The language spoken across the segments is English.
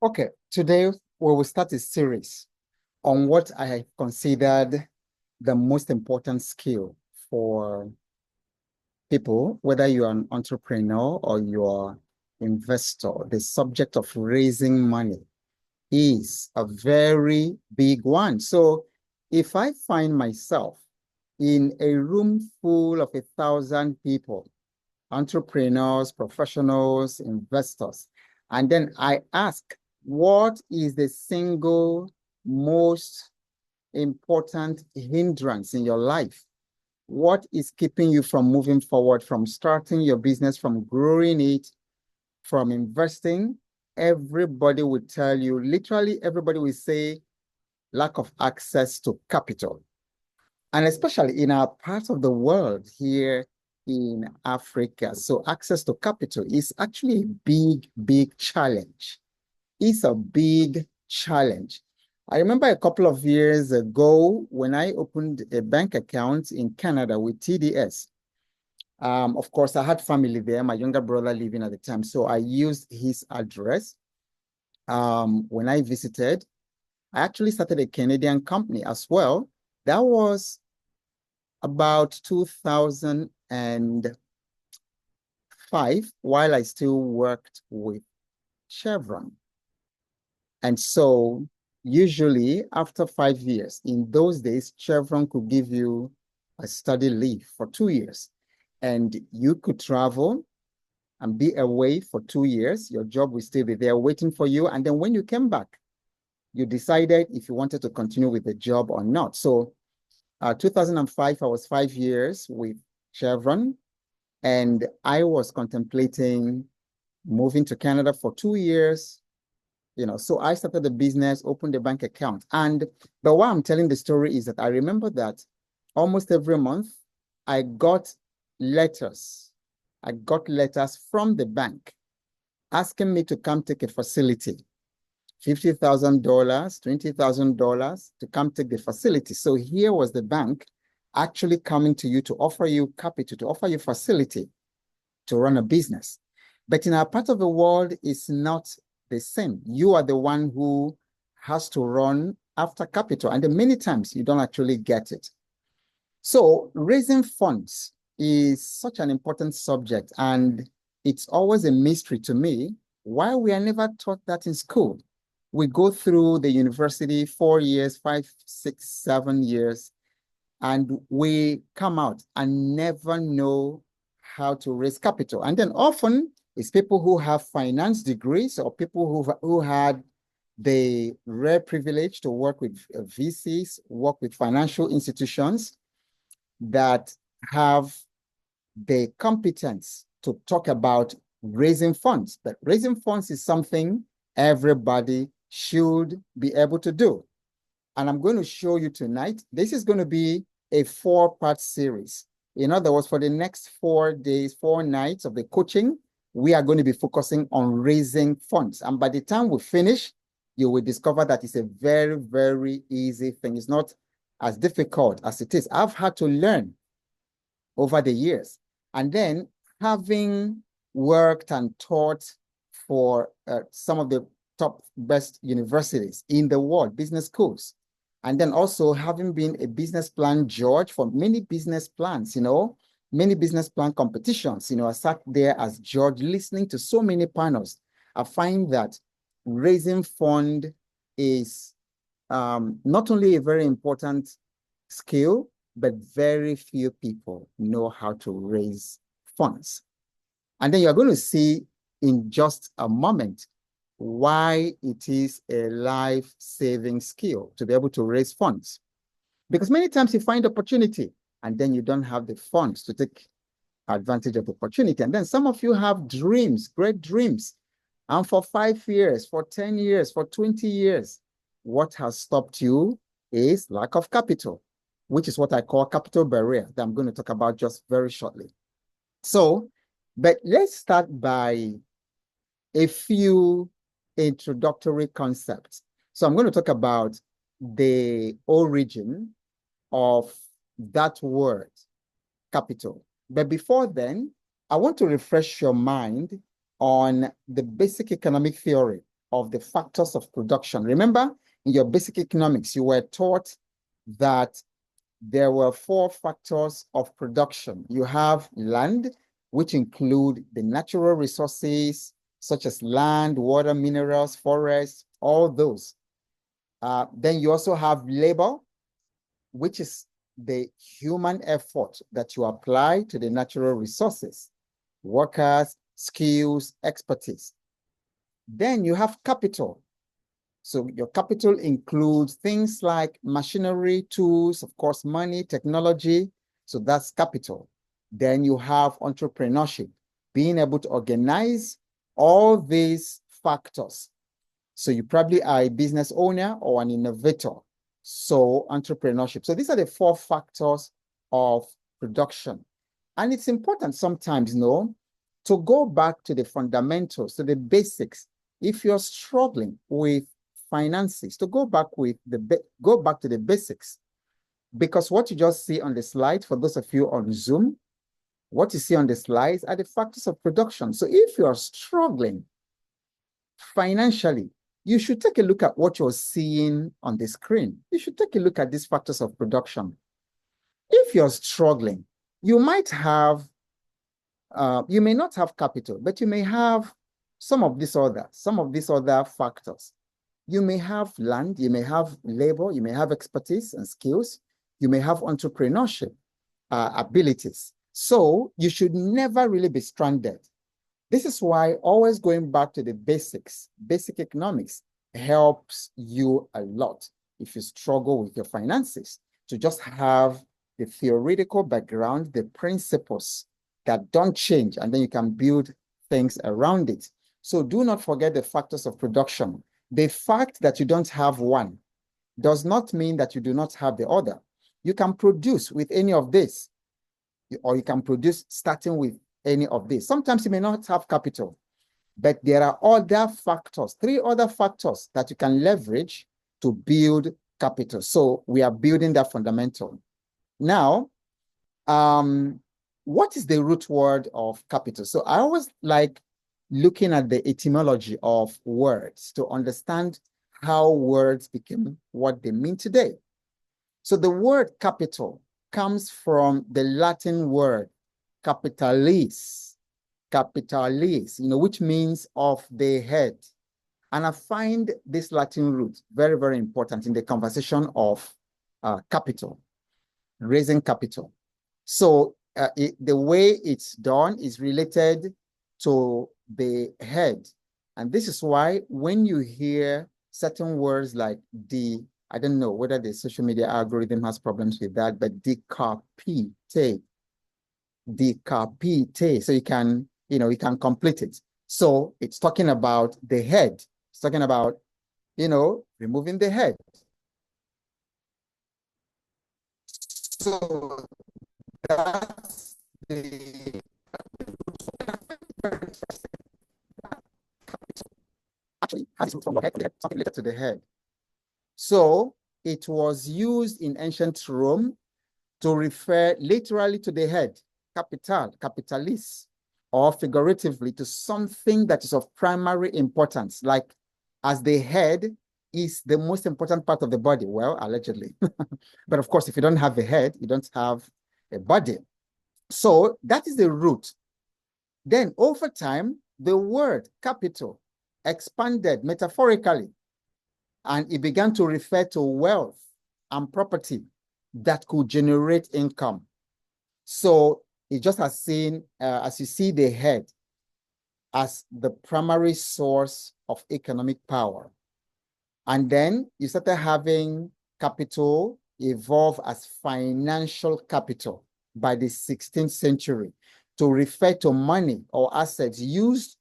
Okay, today we will start a series on what I have considered the most important skill for people, whether you're an entrepreneur or you're investor. The subject of raising money is a very big one. So if I find myself in a room full of 1,000 people, entrepreneurs, professionals, investors. And then I ask, what is the single most important hindrance in your life? What is keeping you from moving forward, from starting your business, from growing it, from investing? Everybody will tell you, literally everybody will say lack of access to capital. And especially in our part of the world here in Africa. So access to capital is actually a big, big challenge. It's a big challenge. I remember a couple of years ago when I opened a bank account in Canada with TDS. Of course, I had family there, my younger brother living at the time. So I used his address. When I visited, I actually started a Canadian company as well. That was about 2005 while I still worked with Chevron. And so usually after 5 years, in those days, Chevron could give you a study leave for 2 years. And you could travel and be away for 2 years. Your job will still be there waiting for you. And then when you came back, you decided if you wanted to continue with the job or not. So 2005, I was 5 years with Chevron, and I was contemplating moving to Canada for 2 years. So I started the business, opened a bank account. But why I'm telling the story is that I remember that almost every month I got letters. I got letters from the bank asking me to come take a facility. $50,000, $20,000 to come take the facility. So here was the bank actually coming to you to offer you capital, to offer you facility to run a business. But in our part of the world, it's not the same. You are the one who has to run after capital. And then many times you don't actually get it. So raising funds is such an important subject. And it's always a mystery to me why we are never taught that in school. We go through the university 4 years, 5, 6, 7 years, and we come out and never know how to raise capital. And then often it's people who have finance degrees or people who had the rare privilege to work with VCs, work with financial institutions that have the competence to talk about raising funds. But raising funds is something everybody should be able to do. And I'm going to show you tonight. This is going to be a 4-part series. In other words, for the next 4 days, 4 nights of the coaching, we are going to be focusing on raising funds. And by the time we finish, you will discover that it's a very, very easy thing. It's not as difficult as it is. I've had to learn over the years. And then having worked and taught for some of the top best universities in the world, business schools, and then also having been a business plan judge for many business plans, many business plan competitions, I sat there as judge listening to so many panels. I find that raising fund is not only a very important skill, but very few people know how to raise funds. And then you're going to see in just a moment why it is a life-saving skill to be able to raise funds. Because many times you find opportunity and then you don't have the funds to take advantage of the opportunity. And then some of you have dreams, great dreams. And for 5 years, for 10 years, for 20 years, what has stopped you is lack of capital, which is what I call capital barrier that I'm going to talk about just very shortly. So, but let's start by a few introductory concepts. So I'm going to talk about the origin of that word, capital. But before then, I want to refresh your mind on the basic economic theory of the factors of production. Remember, in your basic economics, you were taught that there were 4 factors of production. You have land, which include the natural resources, such as land, water, minerals, forests, all those. Then you also have labor, which is the human effort that you apply to the natural resources, workers, skills, expertise. Then you have capital. So your capital includes things like machinery, tools, of course, money, technology. So that's capital. Then you have entrepreneurship, being able to organize all these factors. So you probably are a business owner or an innovator. So entrepreneurship. So these are the 4 factors of production. And it's important sometimes, to go back to the fundamentals, to the basics. If you're struggling with finances, to go back to the basics. Because what you just see on the slide, for those of you on Zoom, what you see on the slides are the factors of production. So if you are struggling financially, you should take a look at what you're seeing on the screen. You should take a look at these factors of production. If you're struggling, you might have, you may not have capital, but you may have some of these other factors. You may have land, you may have labor, you may have expertise and skills, you may have entrepreneurship abilities. So you should never really be stranded. This is why always going back to the basics, basic economics, helps you a lot if you struggle with your finances, to just have the theoretical background, the principles that don't change, and then you can build things around it. So do not forget the factors of production. The fact that you don't have one does not mean that you do not have the other. You can produce with any of this, or you can produce starting with any of this. Sometimes you may not have capital, but there are other factors, 3 other factors that you can leverage to build capital. So we are building that fundamental. Now, what is the root word of capital? So I always like looking at the etymology of words to understand how words became what they mean today. So the word capital comes from the Latin word capitalis, which means of the head. And I find this Latin root very, very important in the conversation of capital, raising capital. So the way it's done is related to the head. And this is why when you hear certain words like I don't know whether the social media algorithm has problems with that, but decapitate. So you can complete it. So it's talking about the head. It's talking about, removing the head. So that's the actually has from the head, something related to the head. So it was used in ancient Rome to refer literally to the head, capitalis, or figuratively to something that is of primary importance, like as the head is the most important part of the body. Well, allegedly. But of course, if you don't have a head, you don't have a body. So that is the root. Then over time, the word capital expanded metaphorically, and it began to refer to wealth and property that could generate income. So it just has seen, as you see the head, as the primary source of economic power. And then you started having capital evolve as financial capital by the 16th century to refer to money or assets used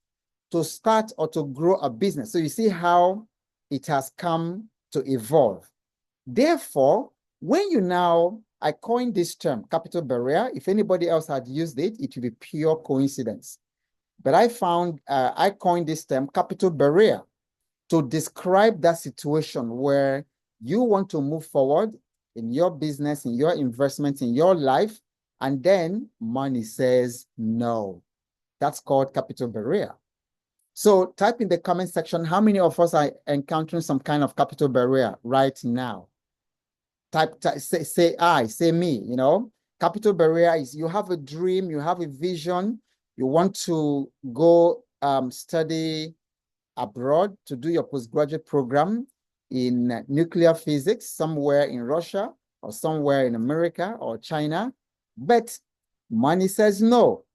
to start or to grow a business. So you see how it has come to evolve. Therefore, when I coined this term, capital barrier. If anybody else had used it, it would be pure coincidence. But I coined this term, capital barrier, to describe that situation where you want to move forward in your business, in your investment, in your life, and then money says no. That's called capital barrier. So type in the comment section, how many of us are encountering some kind of capital barrier right now? Say I, say me, Capital barrier is you have a dream, you have a vision, you want to go study abroad to do your postgraduate program in nuclear physics somewhere in Russia or somewhere in America or China, but money says no.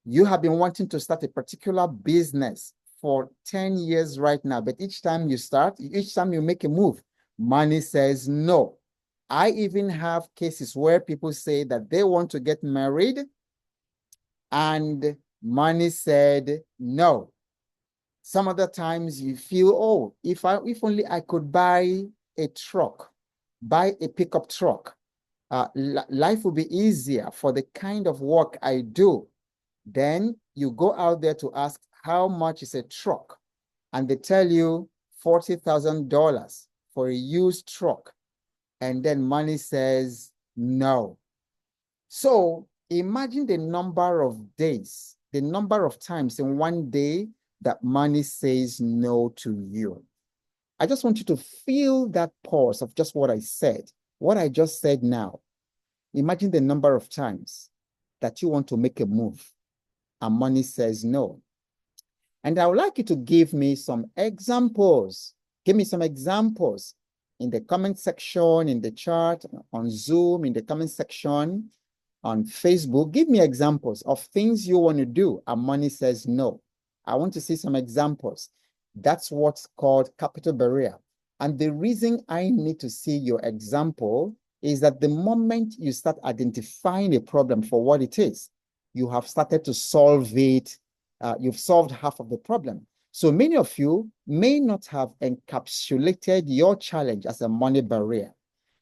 You have been wanting to start a particular business for 10 years right now, but each time you make a move, money says no. I even have cases where people say that they want to get married and money said no. Some other times you feel, oh, if only I could buy a truck, buy a pickup truck, life will be easier for the kind of work I do. Then you go out there to ask how much is a truck, and they tell you $40,000 for a used truck, and then money says no. So imagine the number of days, the number of times in one day that money says no to you. I just want you to feel that pause of just what I said, what I just said now. Imagine the number of times that you want to make a move and money says no. And I would like you to give me some examples. Give me some examples in the comment section, in the chat, on Zoom, in the comment section, on Facebook. Give me examples of things you want to do and money says no. I want to see some examples. That's what's called capital barrier. And the reason I need to see your example is that the moment you start identifying a problem for what it is, you have started to solve it. You've solved half of the problem. So many of you may not have encapsulated your challenge as a money barrier.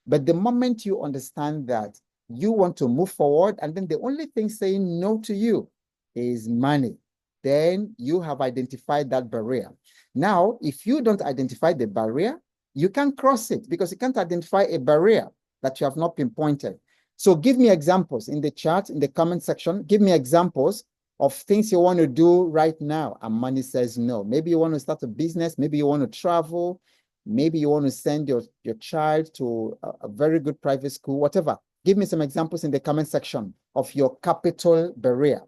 But the moment you understand that you want to move forward, and then the only thing saying no to you is money, then you have identified that barrier. Now, if you don't identify the barrier, you can't cross it because you can't identify a barrier that you have not pinpointed. So give me examples in the chat, in the comment section. Give me examples of things you want to do right now, and money says no. Maybe you want to start a business. Maybe you want to travel. Maybe you want to send your child to a very good private school, whatever. Give me some examples in the comment section of your capital barrier.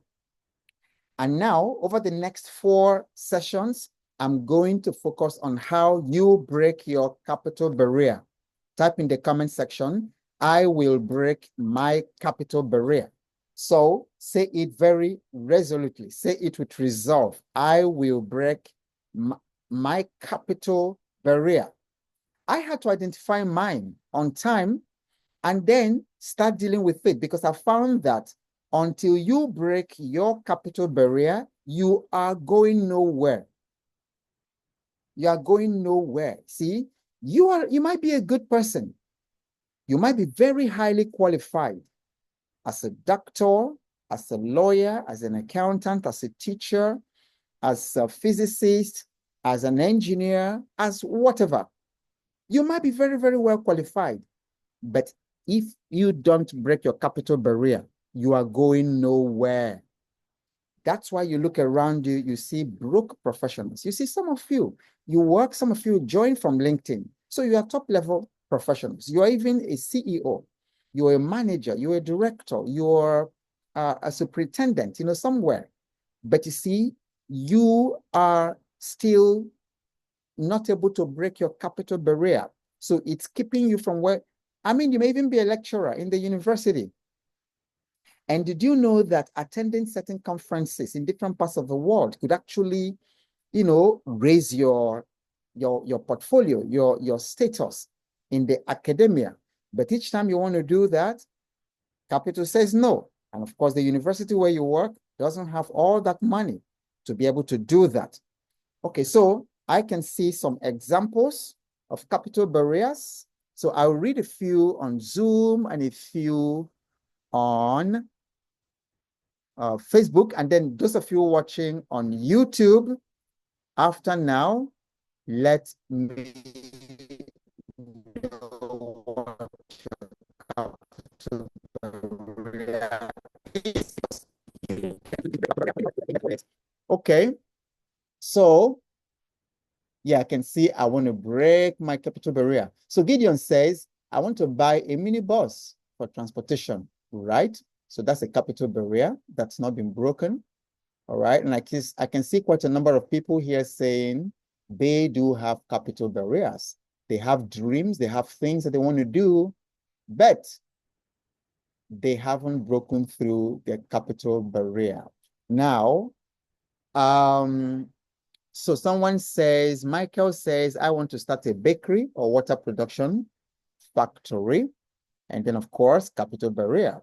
And now, over the next 4 sessions, I'm going to focus on how you break your capital barrier. Type in the comment section, I will break my capital barrier. So say it very resolutely. Say it with resolve. I will break my capital barrier. I had to identify mine on time and then start dealing with it, because I found that until you break your capital barrier, you are going nowhere. You are going nowhere. See, you might be a good person. You might be very highly qualified as a doctor, as a lawyer, as an accountant, as a teacher, as a physicist, as an engineer, as whatever. You might be very, very well qualified, but if you don't break your capital barrier, you are going nowhere. That's why you look around you, you see broke professionals. You see some of you join from LinkedIn. So you are top level professionals. You are even a CEO. You're a manager, you're a director, you're a superintendent, somewhere. But you see, you are still not able to break your capital barrier. So it's keeping you from where, you may even be a lecturer in the university. And did you know that attending certain conferences in different parts of the world could actually, raise your portfolio, your status in the academia? But each time you want to do that, capital says no. And of course, the university where you work doesn't have all that money to be able to do that. Okay, so I can see some examples of capital barriers. So I'll read a few on Zoom and a few on Facebook. And then those of you watching on YouTube, after now, let me know what capital barrier is. Okay, So yeah, I can see I want to break my capital barrier. So Gideon says, I want to buy a minibus for transportation, right? So that's a capital barrier that's not been broken. All right. And I can see quite a number of people here saying they do have capital barriers. They have dreams, they have things that they want to do, but they haven't broken through their capital barrier. Now, so someone says, Michael says, I want to start a bakery or water production factory. And then, of course, capital barrier.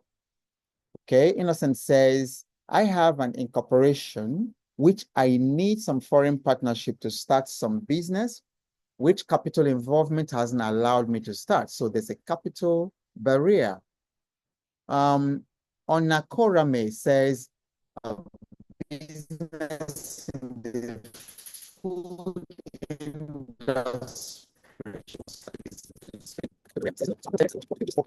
Okay, Innocent says, I have an incorporation which I need some foreign partnership to start some business, which capital involvement hasn't allowed me to start. So there's a capital barrier. Onakorame says, a business in the food industry.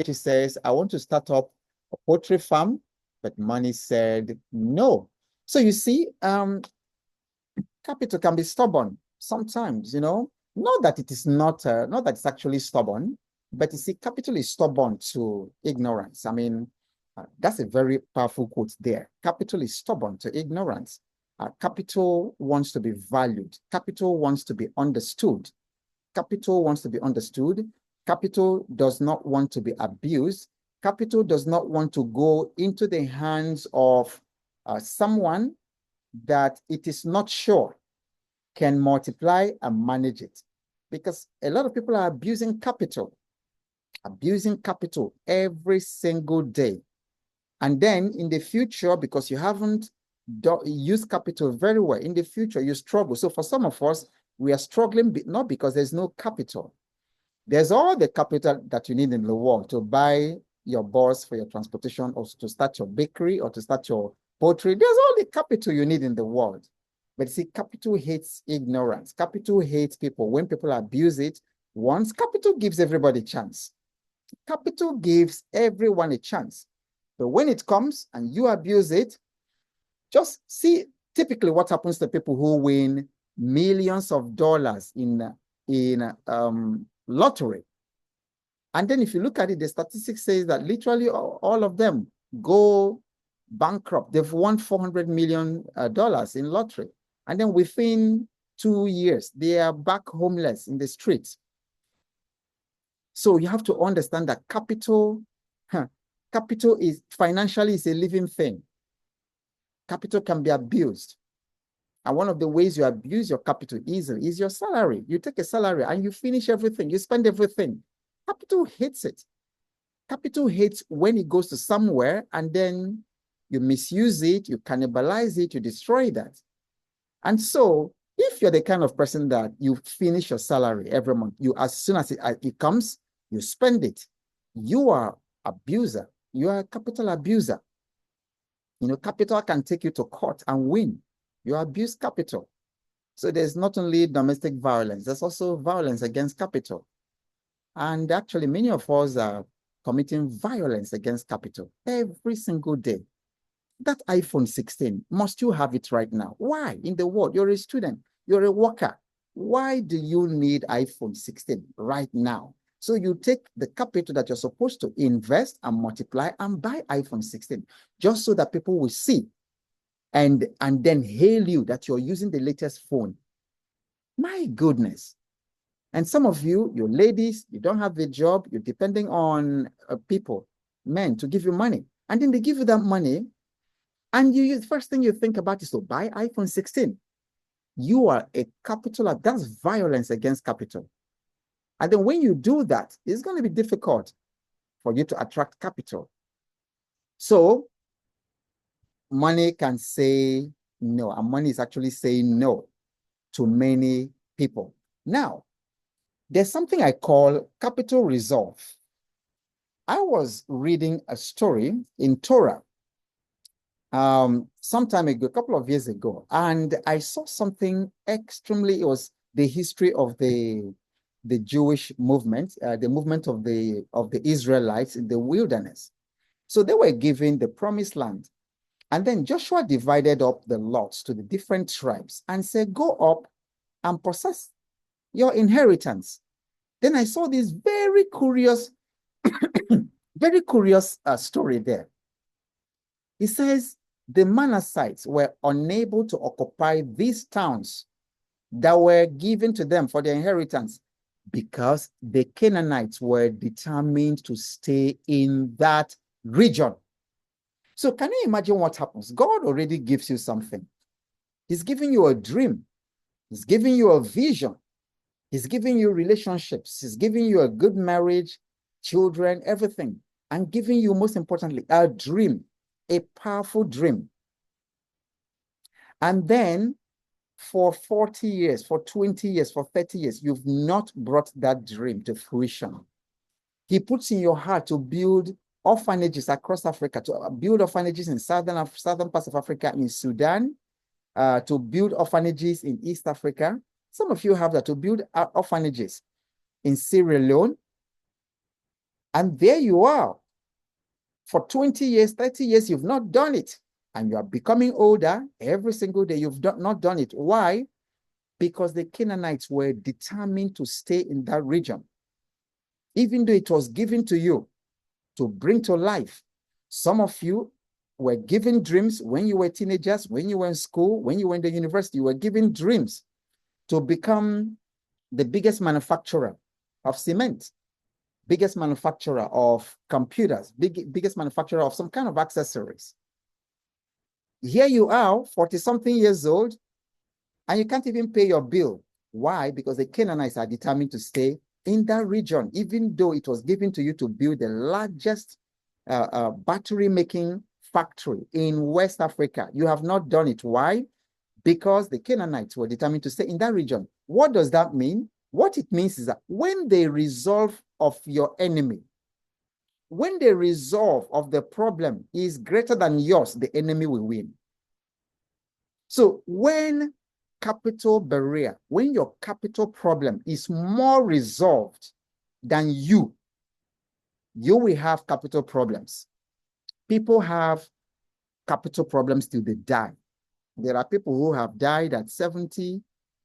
She says, I want to start up a poultry farm, but money said no. So you see, capital can be stubborn sometimes, you know, not that it is not that it's actually stubborn, but you see, capital is stubborn to ignorance. I mean, that's a very powerful quote there. Capital is stubborn to ignorance. Capital wants to be valued. Capital wants to be understood. Capital wants to be understood. Capital does not want to be abused. Capital does not want to go into the hands of someone that it is not sure can multiply and manage it. Because a lot of people are abusing capital every single day. And then in the future, because you haven't used capital very well, in the future, you struggle. So for some of us, we are struggling not because there's no capital. There's all the capital that you need in the world to buy your bus for your transportation, or to start your bakery, or to start your poultry. There's all the capital you need in the world. But see, capital hates ignorance. Capital hates people. When people abuse it, once capital gives everybody a chance. Capital gives everyone a chance. But when it comes and you abuse it, just see typically what happens to people who win millions of dollars in lottery. And then if you look at it, the statistics says that literally all of them go bankrupt. They've won $400 million in lottery. And then within 2 years, they are back homeless in the streets. So you have to understand that capital is financially is a living thing. Capital can be abused. And one of the ways you abuse your capital easily is your salary. You take a salary and you finish everything. You spend everything. Capital hates it. Capital hates when it goes to somewhere and then you misuse it, you cannibalize it, you destroy that. And so if you're the kind of person that you finish your salary every month, as soon as it comes, you spend it. You are abuser. You are a capital abuser. You know, capital can take you to court and win. You abuse capital. So there's not only domestic violence, there's also violence against capital. And actually, many of us are committing violence against capital every single day. That iPhone 16, must you have it right now? Why? In the world, you're a student, you're a worker. Why do you need iPhone 16 right now? So you take the capital that you're supposed to invest and multiply and buy iPhone 16, just so that people will see and then hail you that you're using the latest phone. My goodness. And some of you ladies, you don't have a job, you're depending on people, men, to give you money. And then they give you that money, and the first thing you think about is to buy iPhone 16. You are a capital, that's violence against capital. And then when you do that, it's going to be difficult for you to attract capital. So money can say no, and money is actually saying no to many people. Now, there's something I call capital resolve. I was reading a story in Torah some time ago, a couple of years ago, and I saw something extremely, it was the history of the Jewish movement, the movement of the Israelites in the wilderness. So they were given the promised land. And then Joshua divided up the lots to the different tribes and said, go up and possess your inheritance. Then I saw this very curious, very curious story there. He says the Manassites were unable to occupy these towns that were given to them for their inheritance because the Canaanites were determined to stay in that region. So can you imagine what happens? God already gives you something. He's giving you a dream. He's giving you a vision. He's giving you relationships. He's giving you a good marriage, children, everything. And giving you, most importantly, a dream, a powerful dream. And then for 40 years, for 20 years, for 30 years, you've not brought that dream to fruition. He puts in your heart to build orphanages across Africa, to build orphanages in southern parts of Africa, in Sudan, to build orphanages in East Africa. Some of you have that, to build orphanages in Sierra Leone. And there you are. For 20 years, 30 years, you've not done it. And you are becoming older every single day. You've not done it. Why? Because the Canaanites were determined to stay in that region. Even though it was given to you to bring to life. Some of you were given dreams when you were teenagers, when you were in school, when you were in the university, you were given dreams to become the biggest manufacturer of cement, biggest manufacturer of computers, biggest manufacturer of some kind of accessories. Here you are, 40-something years old, and you can't even pay your bill. Why? Because the Canaanites are determined to stay in that region, even though it was given to you to build the largest battery-making factory in West Africa. You have not done it. Why? Because the Canaanites were determined to stay in that region. What does that mean? What it means is that when the resolve of your enemy, when the resolve of the problem is greater than yours, the enemy will win. So when capital barrier, when your capital problem is more resolved than you will have capital problems. People have capital problems till they die. There are people who have died at 70,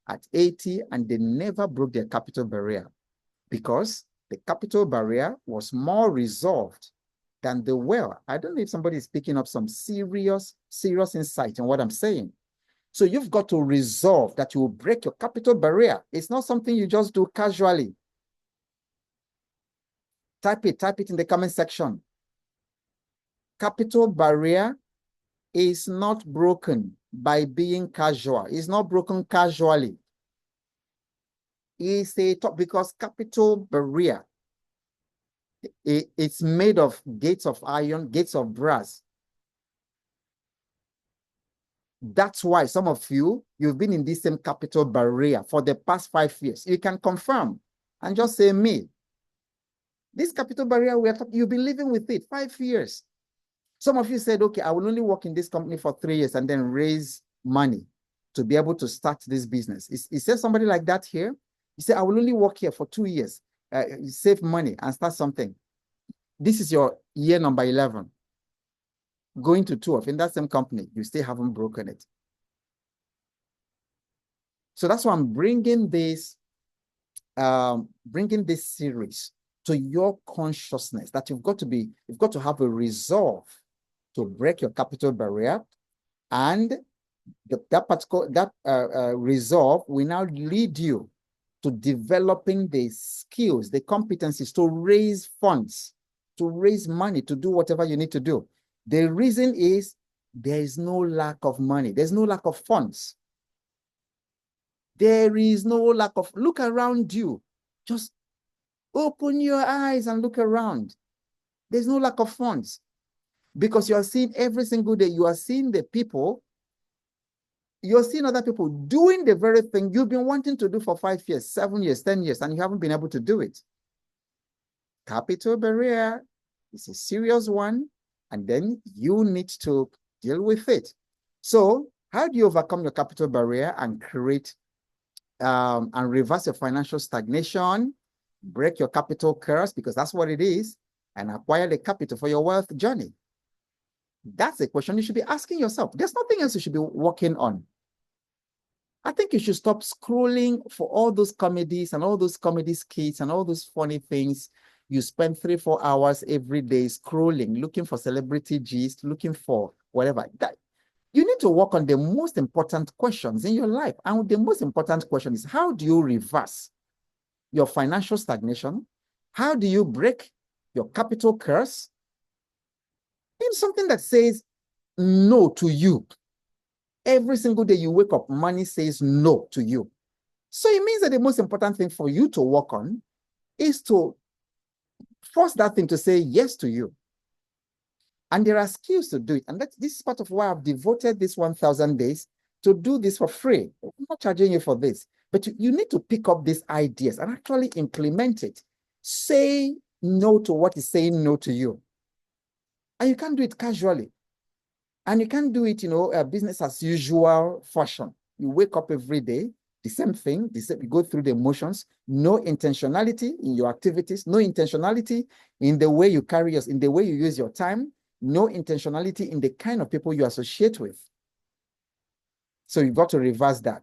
at 80, and they never broke their capital barrier because the capital barrier was more resolved than the will. I don't know if somebody is picking up some serious insight in what I'm saying. So you've got to resolve that you will break your capital barrier. It's not something you just do casually. Type it in the comment section. Capital barrier is not broken by being casual. It's not broken casually. It's a top because capital barrier, it's made of gates of iron, gates of brass. That's why some of you've been in this same capital barrier for the past 5 years. You can confirm and just say me. This capital barrier, you've been living with it 5 years. Some of you said, okay, I will only work in this company for 3 years and then raise money to be able to start this business. Is there somebody like that here? You say, I will only work here for 2 years, save money and start something. This is your year number 11. Going to 12 in that same company, you still haven't broken it. So that's why I'm bringing this series to your consciousness that you've got to have a resolve to break your capital barrier, and that resolve will now lead you to developing the skills, the competencies to raise funds, to raise money, to do whatever you need to do. The reason is there is no lack of money. There's no lack of funds. There is no lack of, look around you. Just open your eyes and look around. There's no lack of funds because you are seeing every single day, you are seeing the people, you're seeing other people doing the very thing you've been wanting to do for 5 years, 7 years, 10 years, and you haven't been able to do it. Capital barrier is a serious one, and then you need to deal with it. So how do you overcome your capital barrier and create and reverse your financial stagnation, break your capital curse, because that's what it is, and acquire the capital for your wealth journey? That's a question you should be asking yourself. There's nothing else you should be working on. I think you should stop scrolling for all those comedies and all those comedy skits and all those funny things. You spend 3-4 hours every day scrolling, looking for celebrity gist, looking for whatever. That you need to work on the most important questions in your life. And the most important question is, how do you reverse your financial stagnation? How do you break your capital curse? In something that says no to you. Every single day you wake up, money says no to you. So it means that the most important thing for you to work on is to force that thing to say yes to you. And there are skills to do it. And this is part of why I've devoted this 1,000 days to do this for free. I'm not charging you for this, but you need to pick up these ideas and actually implement it. Say no to what is saying no to you. And you can't do it casually. And you can't do it, business as usual fashion. You wake up every day, the same thing, you go through the motions, no intentionality in your activities, no intentionality in the way you carry yourself, in the way you use your time, no intentionality in the kind of people you associate with. So you've got to reverse that.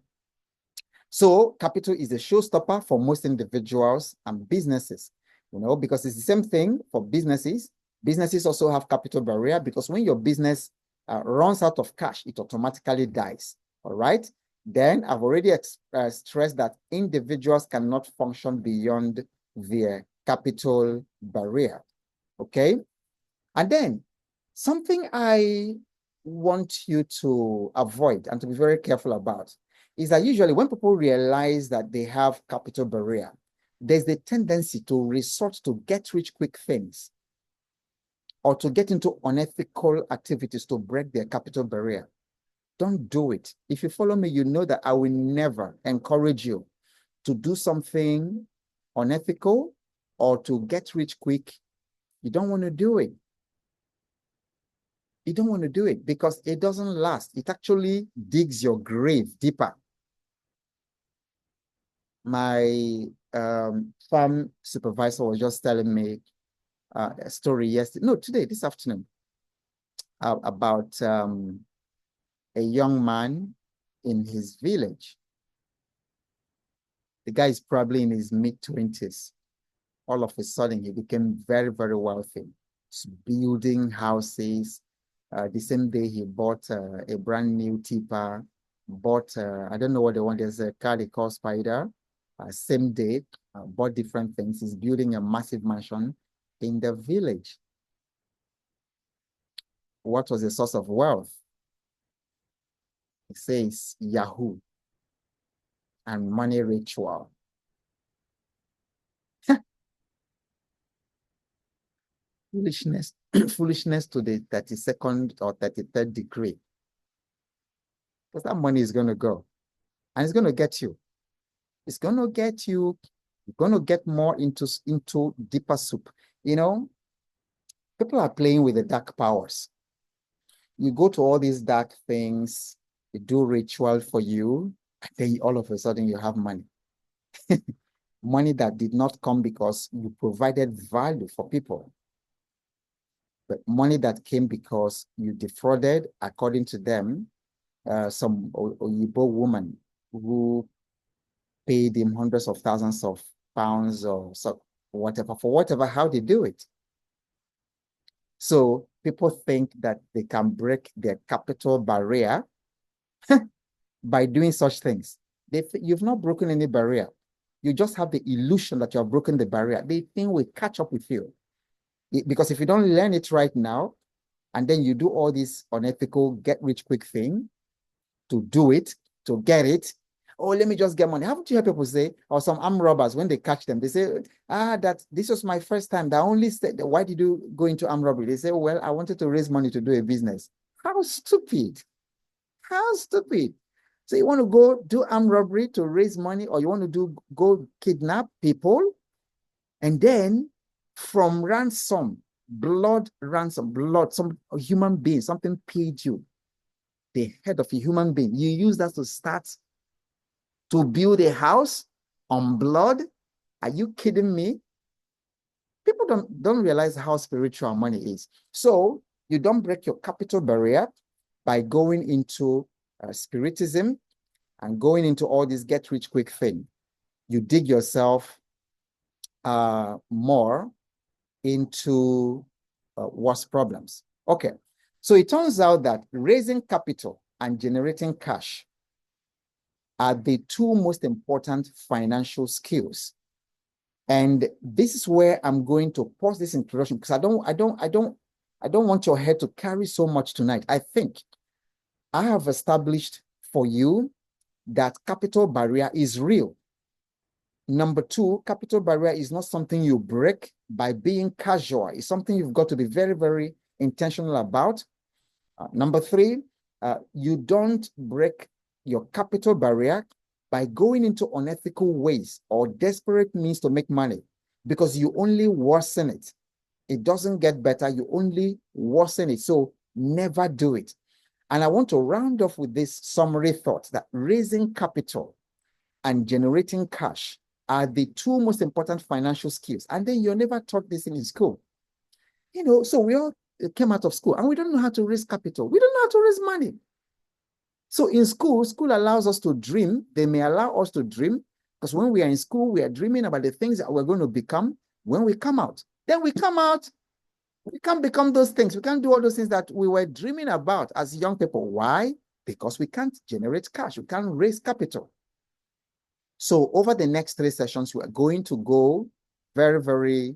So capital is a showstopper for most individuals and businesses, because it's the same thing for businesses. Businesses also have capital barrier because when your business runs out of cash, it automatically dies. All right. Then I've already stressed that individuals cannot function beyond their capital barrier. Okay. And then something I want you to avoid and to be very careful about is that usually when people realize that they have capital barrier, there's the tendency to resort to get rich quick things or to get into unethical activities to break their capital barrier. Don't do it. If you follow me, you know that I will never encourage you to do something unethical or to get rich quick. You don't want to do it. You don't want to do it because it doesn't last. It actually digs your grave deeper. My farm supervisor was just telling me a story yesterday, this afternoon, about a young man in his village. The guy is probably in his mid-20s. All of a sudden, he became very, very wealthy. He's building houses. The same day, he bought a brand new tipper, bought, I don't know what they want, there's a car they call Spider. Same day, bought different things. He's building a massive mansion in the village. What was the source of wealth? It says Yahoo and money ritual. Foolishness, foolishness to the 32nd or 33rd degree. Because that money is going to go. And it's going to get you. It's going to get you. You're going to get more into deeper soup. People are playing with the dark powers. You go to all these dark things, they do ritual for you, and then all of a sudden you have money. Money that did not come because you provided value for people, but money that came because you defrauded, according to them, some Oyibo woman who paid him hundreds of thousands of pounds or so, whatever, how they do it. So people think that they can break their capital barrier by doing such things. You've not broken any barrier. You just have the illusion that you have broken the barrier. The thing will catch up with you. Because if you don't learn it right now, and then you do all this unethical get-rich-quick thing to do it, to get it, oh, let me just get money. Haven't you heard people say, or some armed robbers, when they catch them, they say, that this was my first time. That only said, why did you go into armed robbery? They say, well, I wanted to raise money to do a business. How stupid. How stupid. So you want to go do armed robbery to raise money, or you want to go kidnap people, and then from ransom, blood, some human being, something paid you, the head of a human being. You use that to start to build a house on blood? Are you kidding me? People don't realize how spiritual money is. So You don't break your capital barrier by going into spiritism and going into all this get rich quick thing. You dig yourself more into worse problems. Okay, so it turns out that raising capital and generating cash are the two most important financial skills. And this is where I'm going to pause this introduction because I don't want your head to carry so much tonight. I think I have established for you that capital barrier is real. Number two, capital barrier is not something you break by being casual. It's something you've got to be very, very intentional about. Number three, you don't break your capital barrier by going into unethical ways or desperate means to make money because you only worsen it. It doesn't get better. You only worsen it. So never do it. And I want to round off with this summary thought that raising capital and generating cash are the two most important financial skills. And then you're never taught this in school. You know, so we all came out of school and we don't know how to raise capital. We don't know how to raise money. So in school allows us to dream. They may allow us to dream because when we are in school, we are dreaming about the things that we're going to become when we come out. Then we come out, we can't become those things. We can't do all those things that we were dreaming about as young people. Why? Because we can't generate cash. We can't raise capital. So over the next 3 sessions, we are going to go very, very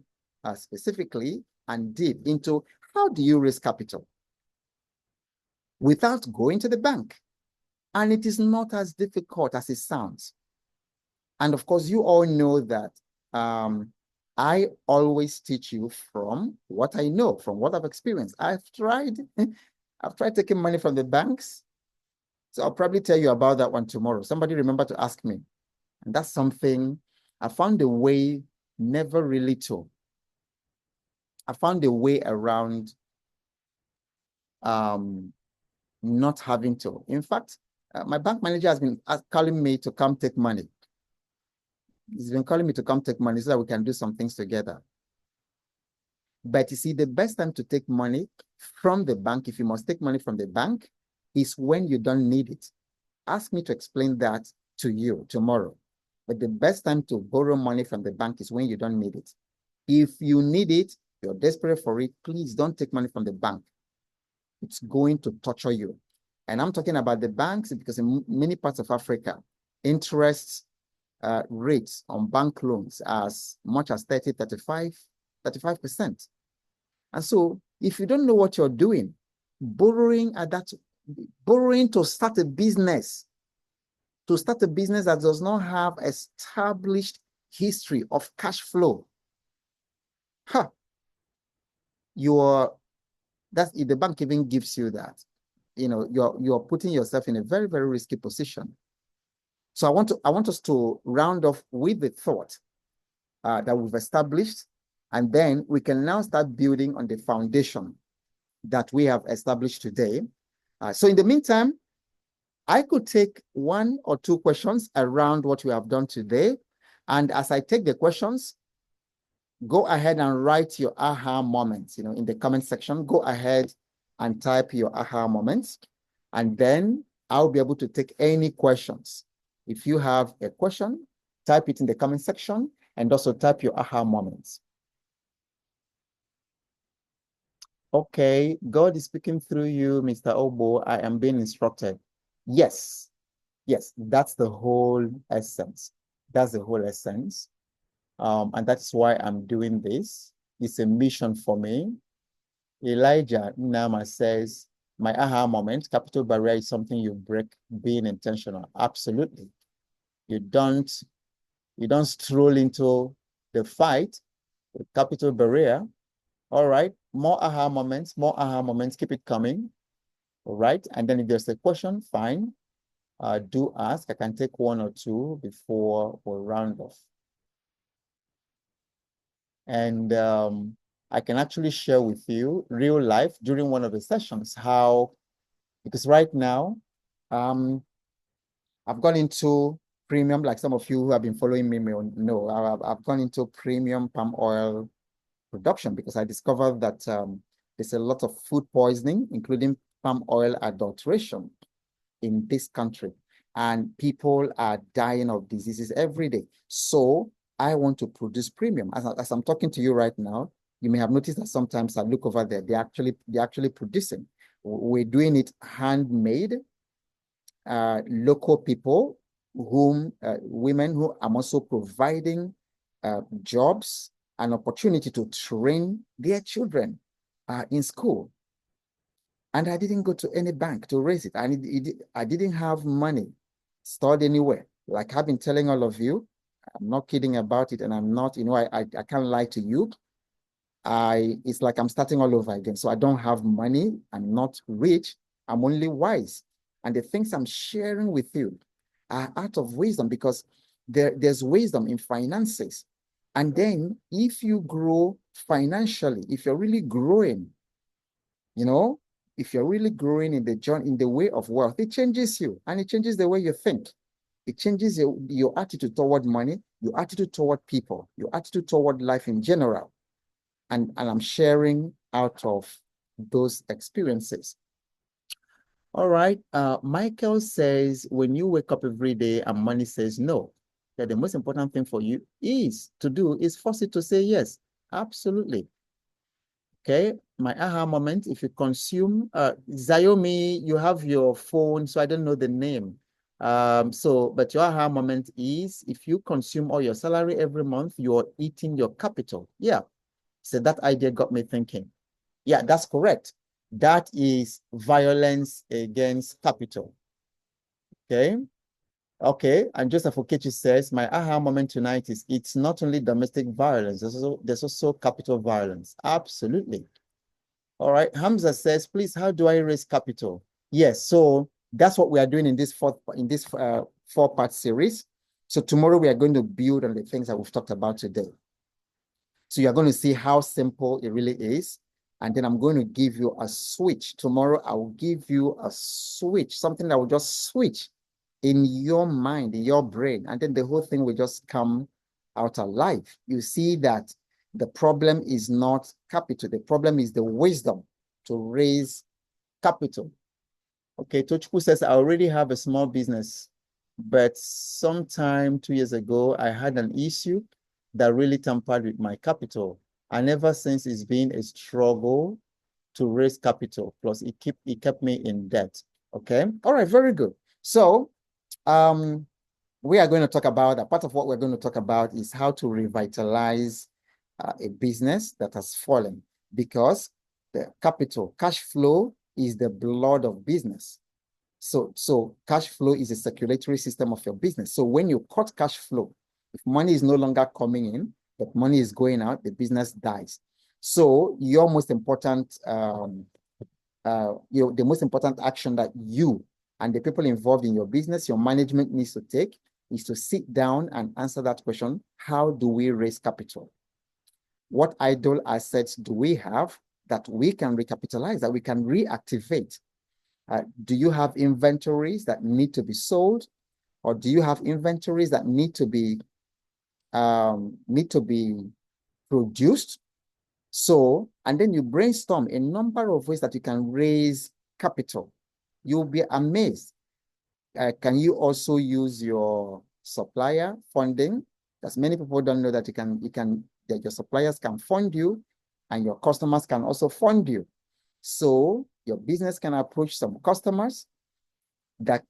specifically and deep into how do you raise capital without going to the bank. And it is not as difficult as it sounds. And of course, you all know that I always teach you from what I know, from what I've experienced. I've tried taking money from the banks. So I'll probably tell you about that one tomorrow. Somebody remember to ask me. And that's something I found a way never really to. I found a way around not having to. In fact, my bank manager has been calling me to come take money. He's been calling me to come take money so that we can do some things together. But you see, the best time to take money from the bank, if you must take money from the bank, is when you don't need it. Ask me to explain that to you tomorrow. But the best time to borrow money from the bank is when you don't need it. If you need it, you're desperate for it, please don't take money from the bank. It's going to torture you. And I'm talking about the banks because in many parts of Africa, interest rates on bank loans are as much as 30, 35%. And so if you don't know what you're doing, borrowing to start a business, that does not have established history of cash flow, that's if the bank even gives you that, you know, you're putting yourself in a very, very risky position. So I want us to round off with the thought that we've established, and then we can now start building on the foundation that we have established today. So in the meantime, I could take 1 or 2 questions around what we have done today. And as I take the questions, go ahead and write your aha moments, you know, in the comment section. Go ahead and type your aha moments, and then I'll be able to take any questions. If you have a question, type it in the comment section and also type your aha moments. Okay, God is speaking through you, Mr. Obo. I am being instructed. Yes, that's the whole essence. That's the whole essence. And that's why I'm doing this. It's a mission for me. Elijah Nama says, my aha moment, capital barrier is something you break being intentional. Absolutely. You don't stroll into the fight with capital barrier. All right, more aha moments, keep it coming. All right, and then if there's a question, fine. Do ask. I can take 1 or 2 before we round off. And I can actually share with you real life during one of the sessions how, because right now, I've gone into premium, like some of you who have been following me may know, I've gone into premium palm oil production because I discovered that There's a lot of food poisoning, including palm oil adulteration in this country. And people are dying of diseases every day. So I want to produce premium. As I'm talking to you right now, you may have noticed that sometimes I look over there, they're actually producing. We're doing it handmade, local people, women who I'm also providing jobs and opportunity to train their children in school. And I didn't go to any bank to raise it. I didn't have money stored anywhere. Like I've been telling all of you, I'm not kidding about it, and I'm not, I can't lie to you. It's like I'm starting all over again. So I don't have money. I'm not rich. I'm only wise. And the things I'm sharing with you are out of wisdom, because there's wisdom in finances. And then if you grow financially, if you're really growing, if you're really growing in the way of wealth, it changes you, and it changes the way you think. It changes your attitude toward money, your attitude toward people, your attitude toward life in general. And I'm sharing out of those experiences. All right. Michael says, when you wake up every day and money says no, that the most important thing for you is force it to say yes. Absolutely. Okay. My aha moment, if you consume, Xiaomi, you have your phone, so I don't know the name. But your aha moment is, if you consume all your salary every month, you're eating your capital. Yeah. So that idea got me thinking. Yeah, that's correct. That is violence against capital. Okay. Okay. And Joseph Okechi says, my aha moment tonight is, it's not only domestic violence, there's also capital violence. Absolutely. All right. Hamza says, please, how do I raise capital? Yes. So that's what we are doing in this four-part series. So tomorrow we are going to build on the things that we've talked about today. So you're going to see how simple it really is. And then I'm going to give you a switch. Tomorrow, I will give you a switch, something that will just switch in your mind, in your brain. And then the whole thing will just come out alive. You see that the problem is not capital. The problem is the wisdom to raise capital. Okay, Tochku says, I already have a small business, but sometime 2 years ago, I had an issue that really tampered with my capital. And ever since, it's been a struggle to raise capital. Plus, it kept me in debt. Okay. All right. Very good. So, we are going to talk about, a part of what we're going to talk about is how to revitalize a business that has fallen, because the capital, cash flow, is the blood of business. So cash flow is a circulatory system of your business. So when you cut cash flow, if money is no longer coming in, but money is going out, the business dies. So your most important, the most important action that you and the people involved in your business, your management needs to take, is to sit down and answer that question: how do we raise capital? What idle assets do we have that we can recapitalize, that we can reactivate? Do you have inventories that need to be sold, or do you have inventories that need to be produced? So, and then you brainstorm a number of ways that you can raise capital. You'll be amazed. Can you also use your supplier funding? Because many people don't know that that your suppliers can fund you, and your customers can also fund you. So your business can approach some customers that,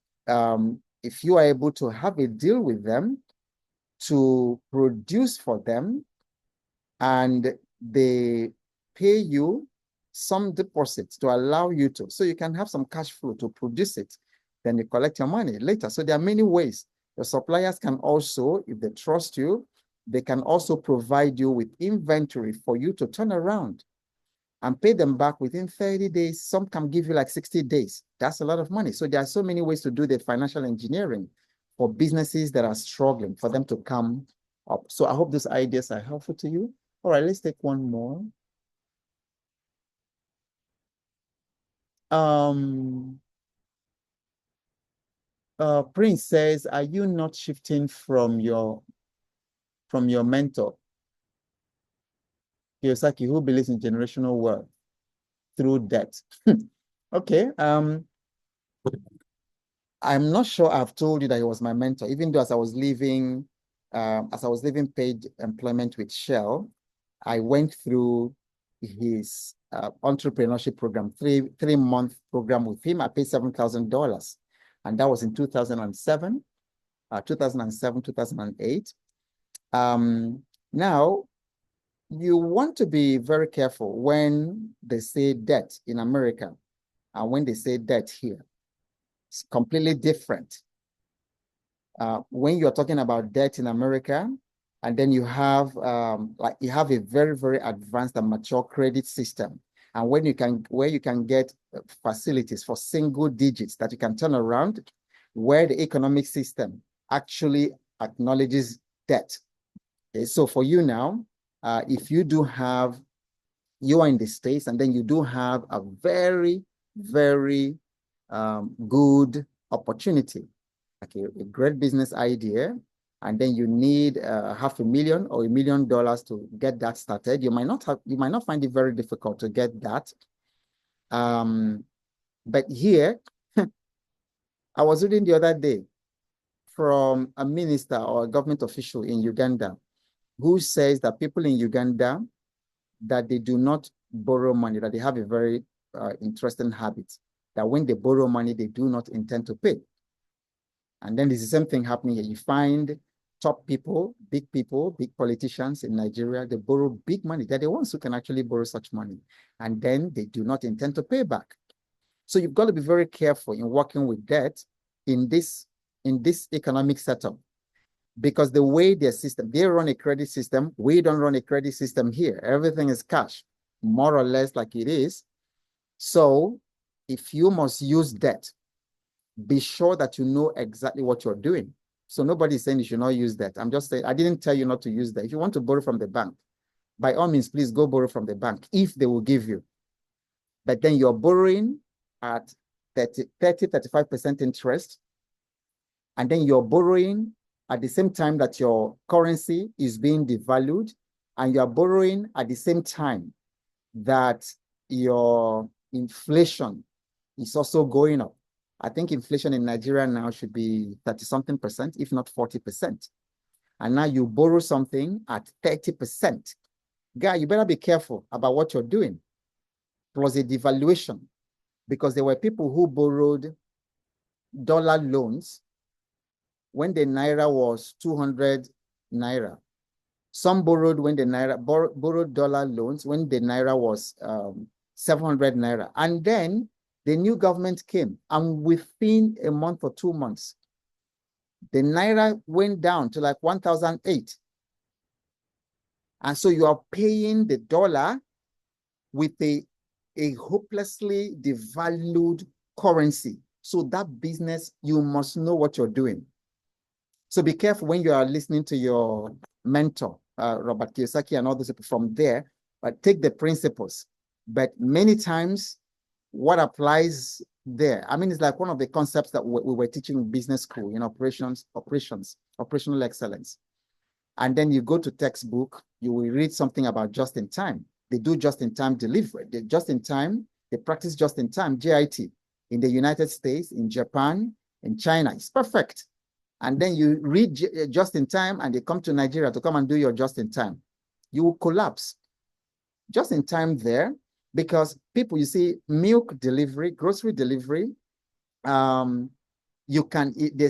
if you are able to have a deal with them to produce for them, and they pay you some deposits to allow you to, so you can have some cash flow to produce it, then you collect your money later. So there are many ways. Your suppliers can also, if they trust you, they can also provide you with inventory for you to turn around and pay them back within 30 days. Some can give you like 60 days. That's a lot of money. So there are so many ways to do the financial engineering for businesses that are struggling, for them to come up. So I hope these ideas are helpful to you. All right, let's take one more. Prince says, are you not shifting from your mentor, Kiyosaki, who believes in generational wealth? through debt. Okay. I'm not sure I've told you that he was my mentor, even though as I was leaving paid employment with Shell, I went through his entrepreneurship program, three-month program with him. I paid $7,000, and that was in 2007, 2008. Now, you want to be very careful when they say debt in America and when they say debt here. It's completely different. When you're talking about debt in America, and then you have you have a very, very advanced and mature credit system. And where you can get facilities for single digits that you can turn around, where the economic system actually acknowledges debt. Okay, so for you now, if you are in the States and then you do have a very, very good opportunity, okay, a great business idea, and then you need $500,000 or $1 million to get that started. You might not find it very difficult to get that. But here, I was reading the other day from a minister or a government official in Uganda who says that people in Uganda, that they do not borrow money, that they have a very interesting habit, that when they borrow money, they do not intend to pay. And then there's the same thing happening here. You find top people, big politicians in Nigeria, they borrow big money. They're the ones who can actually borrow such money. And then they do not intend to pay back. So you've got to be very careful in working with debt in this economic setup. Because the way their system, they run a credit system, we don't run a credit system here. Everything is cash, more or less like it is. So if you must use debt, be sure that you know exactly what you're doing. So nobody's saying you should not use debt. I'm just saying, I didn't tell you not to use debt. If you want to borrow from the bank, by all means, please go borrow from the bank if they will give you. But then you're borrowing at 35% interest, and then you're borrowing at the same time that your currency is being devalued, and you're borrowing at the same time that your inflation is also going up. I think inflation in Nigeria now should be 30-something%, if not 40%. And now you borrow something at 30%. Guy, you better be careful about what you're doing. It was a devaluation because there were people who borrowed dollar loans when the Naira was 200 Naira. Some borrowed when the Naira, borrowed dollar loans when the Naira was 700 Naira. And then the new government came, and within a month or 2 months, the Naira went down to like 1,008. And so you are paying the dollar with a hopelessly devalued currency. So that business, you must know what you're doing. So be careful when you are listening to your mentor, Robert Kiyosaki and all those people from there, but take the principles. But many times, what applies there, I mean, it's like one of the concepts that we were teaching in business school in operational excellence. And then you go to textbook, you will read something about just-in-time. They do just-in-time delivery. They practice just-in-time, JIT, in the United States, in Japan, in China. It's perfect. And then you read just-in-time and they come to Nigeria to come and do your just-in-time. You will collapse. Just-in-time there, because people, you see, milk delivery, grocery delivery, the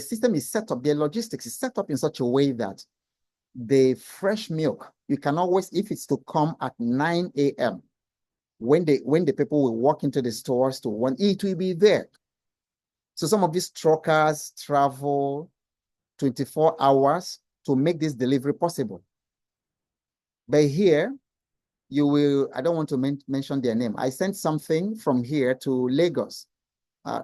system is set up, the logistics is set up in such a way that the fresh milk, you can always, if it's to come at 9 a.m., when the people will walk into the stores to want it will be there. So some of these truckers travel 24 hours to make this delivery possible. But here, you will, I don't want to mention their name. I sent something from here to Lagos,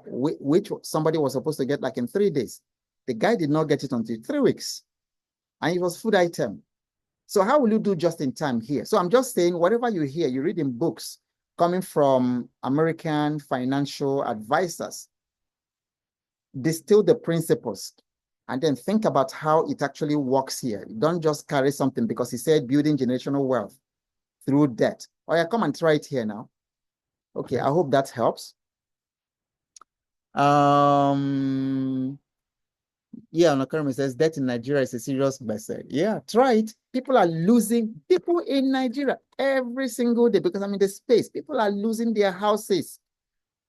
which somebody was supposed to get like in 3 days. The guy did not get it until 3 weeks. And it was food item. So how will you do just in time here? So I'm just saying, whatever you hear, you read in books coming from American financial advisors, distill the principles and then think about how it actually works here. Don't just carry something because he said building generational wealth through debt. Oh yeah, come and try it here now. Okay, I hope that helps. Yeah, Nakarami says debt in Nigeria is a serious message. Yeah, try it. People are losing, people in Nigeria every single day, because I'm in the space. People are losing their houses.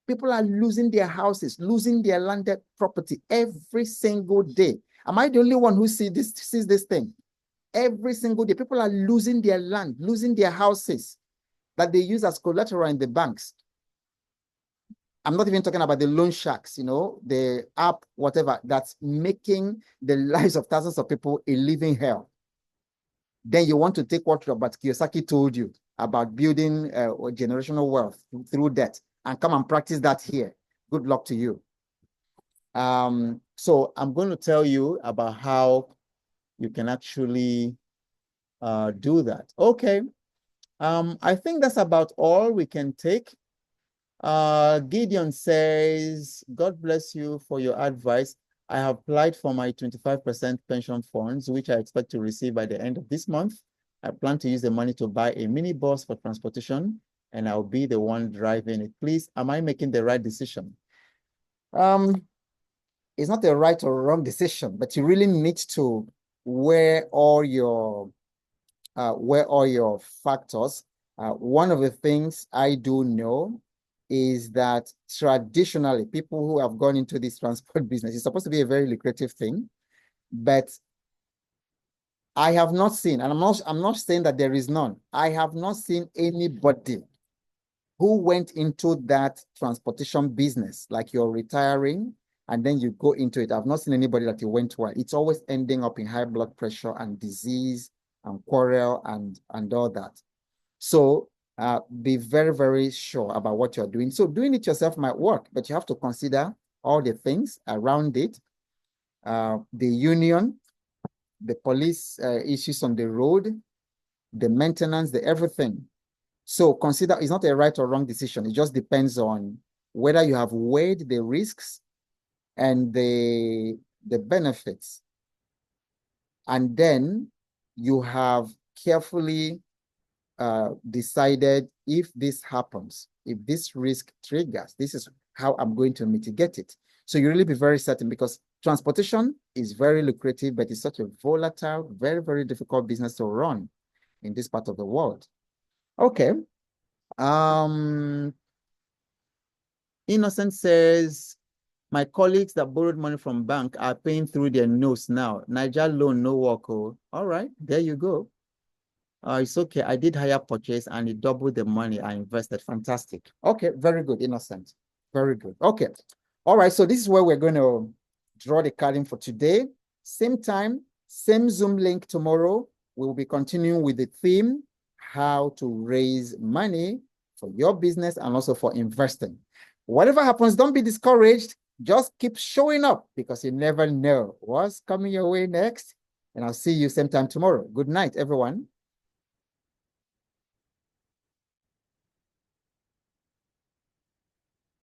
People are losing their houses, losing their landed property every single day. Am I the only one who sees this thing? Every single day, people are losing their land, losing their houses that they use as collateral in the banks. I'm not even talking about the loan sharks, you know, the app, whatever, that's making the lives of thousands of people a living hell. Then you want to take what Robert Kiyosaki told you about building generational wealth through debt and come and practice that here. Good luck to you. So I'm going to tell you about how you can actually do that. Okay. I think that's about all we can take. Gideon says, God bless you for your advice. I have applied for my 25% pension funds, which I expect to receive by the end of this month. I plan to use the money to buy a mini bus for transportation, and I'll be the one driving it. Please, am I making the right decision? It's not a right or wrong decision, but you really need to weigh all your factors. One of the things I do know is that traditionally, people who have gone into this transport business, it's supposed to be a very lucrative thing, but I have not seen, and I'm not saying that there is none. I have not seen anybody who went into that transportation business, like you're retiring and then you go into it. I've not seen anybody that you went well. It's always ending up in high blood pressure and disease and quarrel and all that. So be very, very sure about what you're doing. So doing it yourself might work, but you have to consider all the things around it, the union, the police issues on the road, the maintenance, the everything. So consider, it's not a right or wrong decision. It just depends on whether you have weighed the risks and the benefits. And then you have carefully decided, if this happens, if this risk triggers, this is how I'm going to mitigate it. So you really be very certain, because transportation is very lucrative, but it's such a volatile, very, very difficult business to run in this part of the world. Okay. Innocent says, my colleagues that borrowed money from bank are paying through their nose now. Niger loan, no work. Oh. All right, there you go. It's okay. I did higher purchase and it doubled the money I invested. Fantastic. Okay, very good, Innocent. Very good. Okay. All right, so this is where we're going to draw the curtain for today. Same time, same Zoom link tomorrow. We will be continuing with the theme, how to raise money for your business and also for investing. Whatever happens, don't be discouraged. Just keep showing up, because you never know what's coming your way next. And I'll see you same time tomorrow. Good night, everyone.